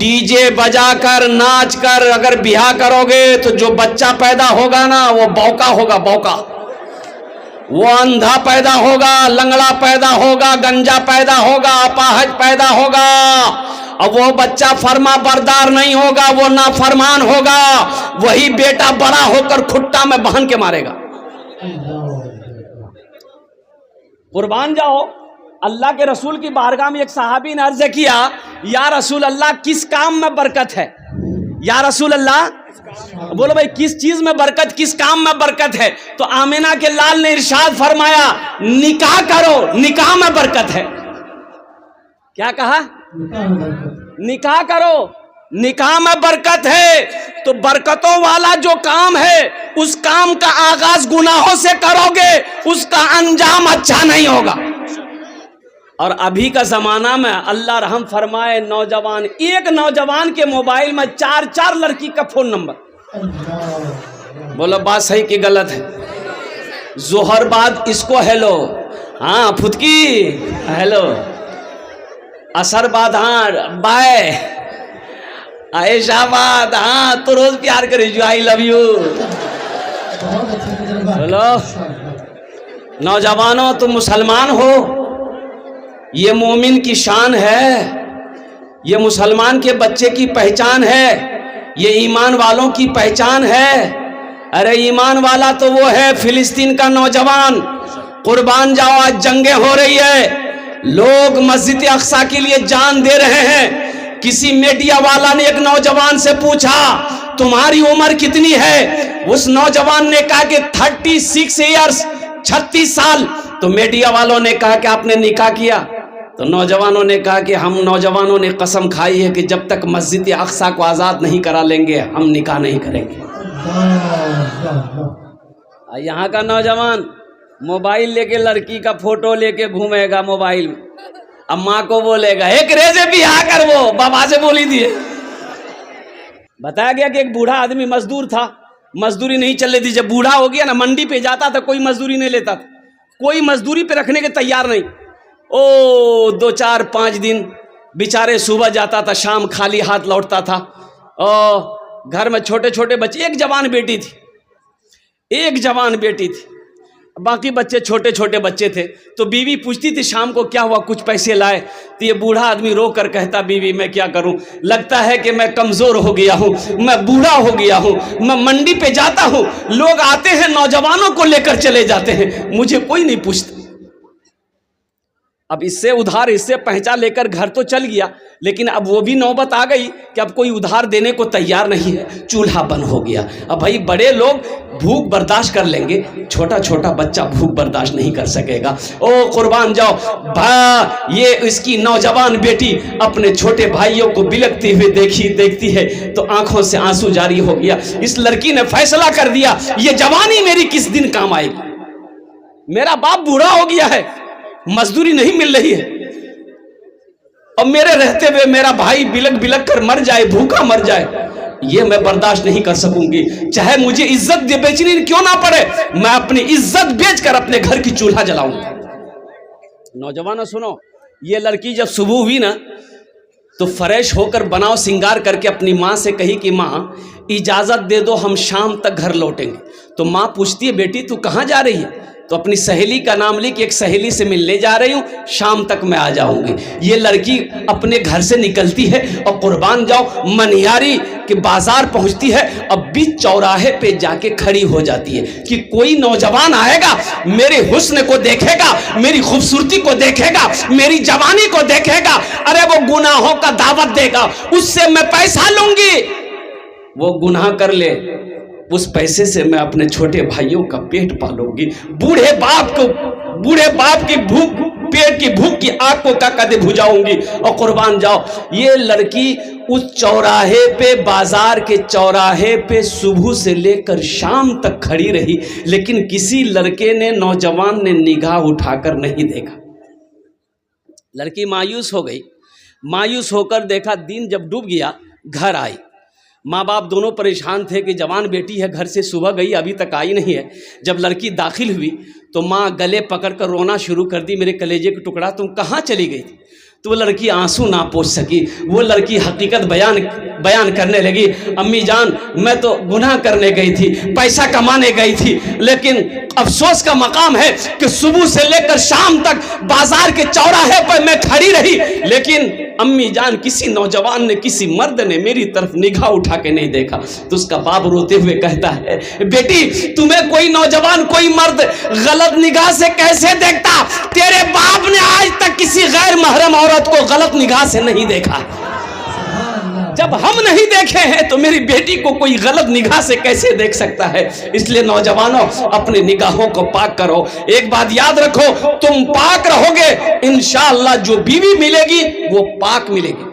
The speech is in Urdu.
ڈی جے بجا کر ناچ کر اگر بیاہ کرو گے تو جو بچہ پیدا ہوگا نا وہ بوکا ہوگا، بوکا، وہ اندھا پیدا ہوگا، لنگڑا پیدا ہوگا، گنجا پیدا ہوگا، اپاہج پیدا ہوگا، اور وہ بچہ فرما بردار نہیں ہوگا، وہ نافرمان ہوگا، وہی بیٹا بڑا ہو کر کھٹا میں باندھ کے مارے گا۔ قربان جاؤ، اللہ کے رسول کی بارگاہ میں ایک صحابی نے عرض کیا، یا رسول اللہ کس کام میں برکت ہے؟ یا رسول اللہ، بولو بھائی کس چیز میں برکت، کس کام میں برکت ہے؟ تو آمینہ کے لال نے ارشاد فرمایا، نکاح کرو، نکاح میں برکت ہے۔ کیا کہا؟ نکاح کرو، نکاح میں برکت ہے۔ تو برکتوں والا جو کام ہے اس کام کا آغاز گناہوں سے کرو گے، اس کا انجام اچھا نہیں ہوگا۔ اور ابھی کا زمانہ میں اللہ رحم فرمائے، نوجوان، ایک نوجوان کے موبائل میں 4 لڑکی کا فون نمبر۔ بولو بات صحیح کی غلط ہے؟ ظہر بعد اس کو ہیلو، ہاں پھتکی ہیلو، اثر بعد ہاں بائے، عائشہ بعد ہاں تو روز پیار کرے جو آئی لو یو۔ بولو نوجوانوں تم مسلمان ہو، یہ مومن کی شان ہے، یہ مسلمان کے بچے کی پہچان ہے، یہ ایمان والوں کی پہچان ہے۔ ارے ایمان والا تو وہ ہے فلسطین کا نوجوان۔ قربان جاؤ، آج جنگیں ہو رہی ہے، لوگ مسجد اقصی کے لیے جان دے رہے ہیں۔ کسی میڈیا والا نے ایک نوجوان سے پوچھا تمہاری عمر کتنی ہے؟ اس نوجوان نے کہا کہ 36 ایئرس، 36 سال۔ تو میڈیا والوں نے کہا کہ آپ نے نکاح کیا؟ تو نوجوانوں نے کہا کہ ہم نوجوانوں نے قسم کھائی ہے کہ جب تک مسجد اقصی کو آزاد نہیں کرا لیں گے ہم نکاح نہیں کریں گے۔ یہاں کا نوجوان موبائل لے کے لڑکی کا فوٹو لے کے گھومے گا موبائل میں، اب ماں کو بولے گا ایک ریزے بھی آ کر وہ بابا سے بولی دیے۔ بتایا گیا کہ ایک بوڑھا آدمی مزدور تھا، مزدوری نہیں چل رہی تھی، جب بوڑھا ہو گیا نا منڈی پہ جاتا تھا، کوئی مزدوری نہیں لیتا تھا، کوئی مزدوری پہ رکھنے کے تیار نہیں۔ 2-4-5 دن بیچارے صبح جاتا تھا، شام خالی ہاتھ لوٹتا تھا، اور گھر میں چھوٹے چھوٹے بچے، ایک جوان بیٹی تھی، ایک جوان بیٹی تھی، باقی بچے چھوٹے چھوٹے بچے تھے۔ تو بیوی پوچھتی تھی شام کو کیا ہوا، کچھ پیسے لائے؟ تو یہ بوڑھا آدمی رو کر کہتا، بیوی میں کیا کروں، لگتا ہے کہ میں کمزور ہو گیا ہوں، میں بوڑھا ہو گیا ہوں، میں منڈی پہ جاتا ہوں، لوگ آتے ہیں نوجوانوں کو لے کر چلے جاتے ہیں، مجھے کوئی نہیں پوچھتا۔ اب اس سے ادھار، اس سے پہنچا لے کر گھر تو چل گیا، لیکن اب وہ بھی نوبت آ گئی کہ اب کوئی ادھار دینے کو تیار نہیں ہے، چولہا بند ہو گیا۔ اب بھائی بڑے لوگ بھوک برداشت کر لیں گے، چھوٹا چھوٹا بچہ بھوک برداشت نہیں کر سکے گا۔ او قربان جاؤ، یہ اس کی نوجوان بیٹی اپنے چھوٹے بھائیوں کو بلکتے ہوئے دیکھتی ہے تو آنکھوں سے آنسو جاری ہو گیا۔ اس لڑکی نے فیصلہ کر دیا، یہ جوانی میری کس دن کام آئے گی، میرا باپ بوڑھا ہو گیا ہے، مزدوری نہیں مل رہی ہے، اور میرے رہتے ہوئے میرا بھائی بلک بلک کر مر جائے، بھوکا مر جائے، یہ میں برداشت نہیں کر سکوں گی، چاہے مجھے عزت بیچنی کیوں نہ پڑے، میں اپنی عزت بیچ کر اپنے گھر کی چولہا جلاؤں گا۔ نوجوانوں سنو، یہ لڑکی جب صبح ہوئی نا تو فریش ہو کر بناؤ سنگار کر کے اپنی ماں سے کہی کہ ماں اجازت دے دو، ہم شام تک گھر لوٹیں گے۔ تو ماں پوچھتی ہے بیٹی تو کہاں جا رہی ہے؟ تو اپنی سہیلی کا نام لی کہ ایک سہیلی سے ملنے جا رہی ہوں، شام تک میں آ جاؤں گی۔ یہ لڑکی اپنے گھر سے نکلتی ہے اور قربان جاؤ منیاری کے بازار پہنچتی ہے، اب بیچ چوراہے پہ جا کے کھڑی ہو جاتی ہے کہ کوئی نوجوان آئے گا، میرے حسن کو دیکھے گا، میری خوبصورتی کو دیکھے گا، میری جوانی کو دیکھے گا، ارے وہ گناہوں کا دعوت دے گا، اس سے میں پیسہ لوں گی، وہ گناہ کر لے، اس پیسے سے میں اپنے چھوٹے بھائیوں کا پیٹ پالوں گی، بوڑھے باپ کی بھوک، پیٹ کی بھوک کی آگ کو کدے بجھاؤں گی۔ اور قربان جاؤ، یہ لڑکی اس چوراہے پہ، بازار کے چوراہے پہ صبح سے لے کر شام تک کھڑی رہی، لیکن کسی لڑکے نے، نوجوان نے نگاہ اٹھا کر نہیں دیکھا۔ لڑکی مایوس ہو گئی، مایوس ہو کر دیکھا، دن جب ڈوب گیا گھر آئی، ماں باپ دونوں پریشان تھے کہ جوان بیٹی ہے، گھر سے صبح گئی ابھی تک آئی نہیں ہے۔ جب لڑکی داخل ہوئی تو ماں گلے پکڑ کر رونا شروع کر دی، میرے کلیجے کا ٹکڑا تم کہاں چلی گئی تھی؟ تو وہ لڑکی آنسو نہ پوچھ سکی، وہ لڑکی حقیقت بیان کرنے لگی، امی جان میں تو گناہ کرنے گئی تھی، پیسہ کمانے گئی تھی، لیکن افسوس کا مقام ہے کہ صبح سے لے کر شام تک بازار کے چوراہے پر میں کھڑی رہی، لیکن امی جان کسی نوجوان نے، کسی مرد نے میری طرف نگاہ اٹھا کے نہیں دیکھا۔ تو اس کا باپ روتے ہوئے کہتا ہے بیٹی تمہیں کوئی نوجوان، کوئی مرد غلط نگاہ سے کیسے دیکھتا؟ تیرے باپ نے آج تک کسی غیر محرم عورت کو غلط نگاہ سے نہیں دیکھا۔ جب ہم نہیں دیکھے ہیں تو میری بیٹی کو کوئی غلط نگاہ سے کیسے دیکھ سکتا ہے؟ اس لیے نوجوانوں اپنے نگاہوں کو پاک کرو۔ ایک بات یاد رکھو، تم پاک رہو گے انشاءاللہ جو بیوی ملے گی وہ پاک ملے گی۔